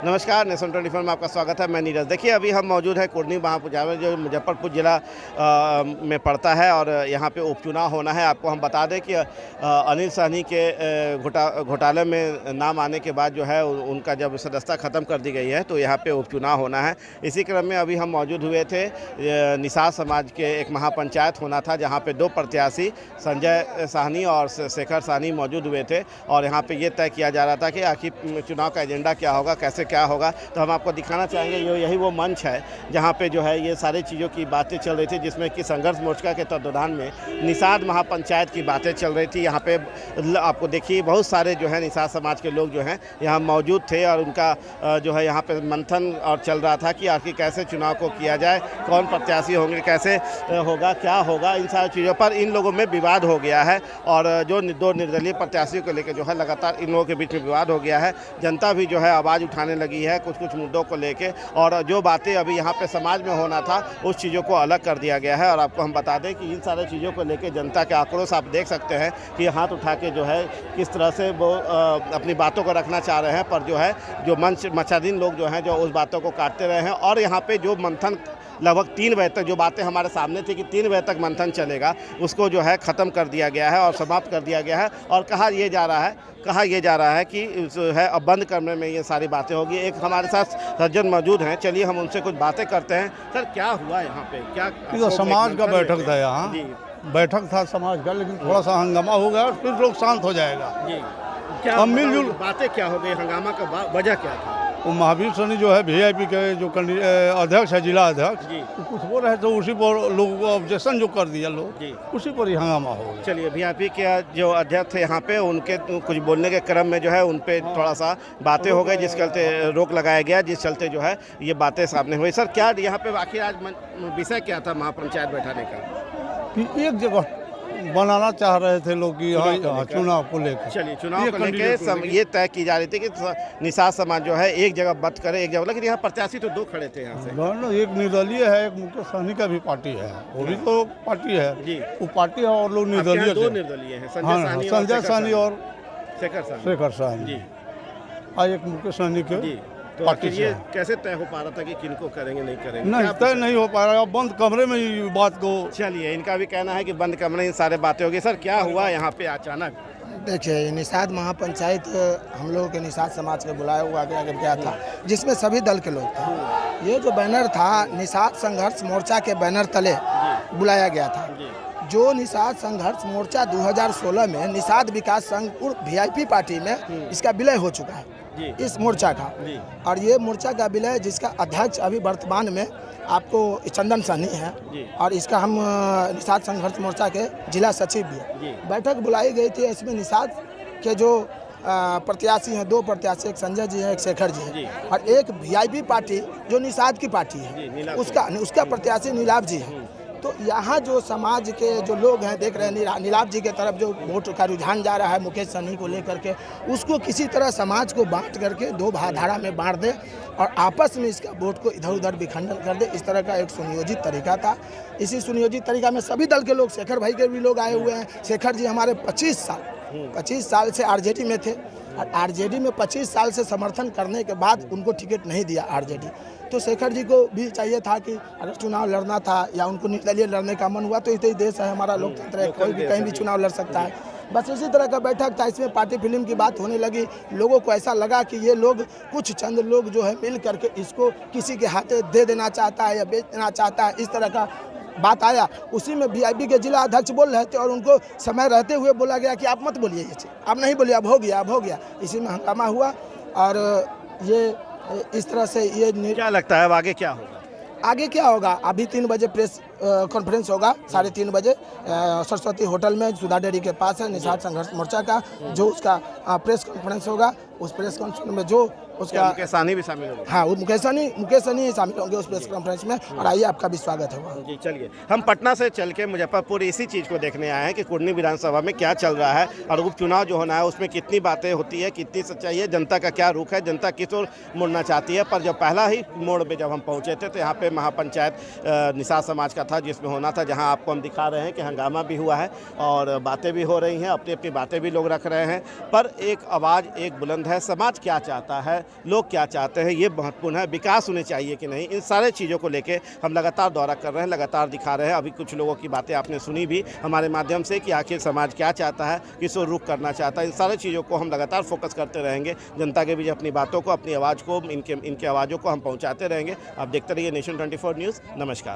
नमस्कार, नेशन 24 में आपका स्वागत है। मैं नीरज। देखिए, अभी हम मौजूद है कुर्नी महापुजा में, जो मुजफ्फरपुर ज़िला में पड़ता है और यहाँ पे उपचुनाव होना है। आपको हम बता दें कि अनिल सहनी के घोटाले में नाम आने के बाद जो है उनका जब सदस्यता ख़त्म कर दी गई है तो यहाँ पे उपचुनाव होना है। इसी क्रम में अभी हम मौजूद हुए थे। निषाद समाज के एक महापंचायत होना था जहाँ पे दो प्रत्याशी संजय साहनी और शेखर साहनी मौजूद हुए थे और यहाँ पे ये तय किया जा रहा था कि आखिर चुनाव का एजेंडा क्या होगा, कैसे क्या होगा। तो हम आपको दिखाना चाहेंगे, यही वो मंच है जहाँ पे जो है ये सारी चीज़ों की बातें चल रही थी, जिसमें कि संघर्ष मोर्चा के तत्वाधान में निषाद महापंचायत की बातें चल रही थी। यहाँ पे आपको देखिए बहुत सारे जो है निषाद समाज के लोग जो हैं यहाँ मौजूद थे और उनका जो है यहाँ पे मंथन और चल रहा था कि आखिर कैसे चुनाव को किया जाए, कौन प्रत्याशी होंगे, कैसे होगा, क्या होगा। इन सारी चीज़ों पर इन लोगों में विवाद हो गया है और जो दो निर्दलीय प्रत्याशियों को लेकर जो है लगातार इन लोगों के बीच में विवाद हो गया है। जनता भी जो है आवाज़ उठाने लगी है कुछ मुद्दों को लेके और जो बातें अभी यहाँ पे समाज में होना था उस चीज़ों को अलग कर दिया गया है। और आपको हम बता दें कि इन सारी चीज़ों को लेके जनता के आक्रोश आप देख सकते हैं कि हाथ उठा के जो है किस तरह से वो अपनी बातों को रखना चाह रहे हैं, पर जो है जो मचादीन लोग जो हैं जो उस बातों को काटते रहे हैं। और यहाँ पे जो मंथन लगभग 3 बजे तक, जो बातें हमारे सामने थी कि 3 बजे तक मंथन चलेगा, उसको जो है ख़त्म कर दिया गया है और समाप्त कर दिया गया है। और कहा यह जा रहा है कि जो है अब बंद कमरे में ये सारी बातें होगी। एक हमारे साथ सज्जन मौजूद हैं, चलिए हम उनसे कुछ बातें करते हैं। सर, क्या हुआ यहाँ पे? क्या तो समाज का बैठक था, यहाँ बैठक था समाज का, लेकिन थोड़ा सा हंगामा हो गया और फिर लोग शांत हो जाएगा। क्या अब मिलजुल बातें क्या हो गई, हंगामा का वजह क्या था? वो महावीर सनी जो है वीआईपी के जो अध्यक्ष है, जिला अध्यक्ष, तो कुछ बोल रहे तो उसी पर लोगों को ऑब्जेक्शन जो कर दिया लोग, उसी पर ही हंगामा हो गया। चलिए, वीआईपी के जो अध्यक्ष थे यहाँ पे, उनके कुछ बोलने के क्रम में जो है उन पे थोड़ा सा बातें हो गई, जिस चलते रोक लगाया गया, जिस चलते जो है ये बातें सामने हुई। सर, क्या यहाँ पे आखिर आज विषय क्या था महापंचायत बैठाने का? कि एक जगह बनाना चाह रहे थे लोग कि चुनाव को लेकर। चलिए, चुनाव को लेकर ये तय की जा रही थी कि निषाद समाज जो है एक जगह बत करे, एक जगह। लेकिन यहाँ प्रत्याशी तो 2 खड़े थे यहाँ से। एक निर्दलीय है, एक मुकेश सहनी का भी पार्टी है, वो भी तो पार्टी है जी, वो पार्टी है और लोग निर्दलीय। 2 निर्दलीय हैं, संजय सहनी और शेखर साहनी जी, एक मुकेश सहनी के। तो आखिर ये कैसे तय हो पा रहा था कि किनको करेंगे, नहीं करेंगे? नहीं, तय नहीं हो पा रहा, बंद कमरे में ही बात को। चलिए, इनका भी कहना है कि बंद कमरे में सारे बातें होगी। सर, क्या हुआ यहाँ पे अचानक? देखिए, निषाद महापंचायत हम लोगों के निषाद समाज के बुलाया हुआ गया था, जिसमें सभी दल के लोग थे। ये जो बैनर था निषाद संघर्ष मोर्चा के बैनर तले बुलाया गया था। जो निषाद संघर्ष मोर्चा 2016 में निषाद विकास संघ वीआईपी पार्टी में इसका विलय हो चुका है, इस मोर्चा का। और ये मोर्चा का विलय, जिसका अध्यक्ष अभी वर्तमान में आपको चंदन सहनी है और इसका हम निषाद संघर्ष मोर्चा के जिला सचिव भी है। बैठक बुलाई गई थी, इसमें निषाद के जो प्रत्याशी हैं, 2 प्रत्याशी, एक संजय जी हैं, एक शेखर जी हैं, और एक वीआईपी पार्टी जो निषाद की पार्टी है उसका प्रत्याशी नीलाभ जी है। तो यहाँ जो समाज के जो लोग हैं देख रहे हैं, नीलाभ जी के तरफ जो वोट का रुझान जा रहा है मुकेश सहनी को लेकर के, उसको किसी तरह समाज को बांट करके 2 धारा में बांट दे और आपस में इसका वोट को इधर उधर विखंडन कर दे, इस तरह का एक सुनियोजित तरीका था। इसी सुनियोजित तरीका में सभी दल के लोग, शेखर भाई के भी लोग आए हुए हैं। शेखर जी हमारे 25 साल से आरजेडी में थे और आरजेडी में 25 साल से समर्थन करने के बाद उनको टिकट नहीं दिया आरजेडी। तो शेखर जी को भी चाहिए था कि अगर चुनाव लड़ना था या उनको निर्दलीय लड़ने का मन हुआ तो इतना ही देश है हमारा, लोकतंत्र है, कोई भी कहीं भी चुनाव लड़ सकता है। बस इसी तरह का बैठक था। इसमें पार्टी फिल्म की बात होने लगी। लोगों को ऐसा लगा कि ये लोग, कुछ चंद लोग जो है मिल करके इसको किसी के हाथे दे देना चाहता है या बेच देना चाहता है, इस तरह का बात आया। उसी में वीआईपी के जिला अध्यक्ष बोल रहे थे और उनको समय रहते हुए बोला गया कि आप मत बोलिए, ये आप नहीं बोलिए, अब हो गया। इसी में हंगामा हुआ और ये इस तरह से ये। क्या लगता है अब आगे क्या होगा? आगे क्या होगा? अभी 3 बजे प्रेस कॉन्फ्रेंस होगा, 3:30 बजे सरस्वती होटल में, सुधा डेयरी के पास है, निषाद संघर्ष मोर्चा का जो उसका प्रेस कॉन्फ्रेंस होगा। उस प्रेस कॉन्फ्रेंस में जो उसका मुकेश सहनी भी शामिल होंगे। हाँ, वो मुकेश सहनी शामिल होंगे उस प्रेस कॉन्फ्रेंस में। और आइए, आपका भी स्वागत है जी। चलिए, हम पटना से चल के मुजफ्फरपुर इसी चीज़ को देखने आए हैं कि कुर्नी विधानसभा में क्या चल रहा है और उपचुनाव जो होना है उसमें कितनी बातें होती है, कितनी सच्चाई है, जनता का क्या रुख है, जनता किस ओर मुड़ना चाहती है। पर जब पहला ही मोड़ पे जब हम पहुँचे थे तो यहाँ पे महापंचायत निषाद समाज का था, जिसमें होना था, जहाँ आपको हम दिखा रहे हैं कि हंगामा भी हुआ है और बातें भी हो रही हैं, अपनी अपनी बातें भी लोग रख रहे हैं। पर एक आवाज़, एक बुलंद पसंद है, समाज क्या चाहता है, लोग क्या चाहते हैं, ये महत्वपूर्ण है। विकास होने चाहिए कि नहीं, इन सारे चीज़ों को लेके हम लगातार दौरा कर रहे हैं, लगातार दिखा रहे हैं। अभी कुछ लोगों की बातें आपने सुनी भी हमारे माध्यम से कि आखिर समाज क्या चाहता है, किस ओर रुख करना चाहता है। इन सारी चीज़ों को हम लगातार फोकस करते रहेंगे, जनता के बीच अपनी बातों को, अपनी आवाज़ को, इनके आवाज़ों को हम पहुँचाते रहेंगे। आप देखते रहिए नेशन 24 न्यूज़। नमस्कार।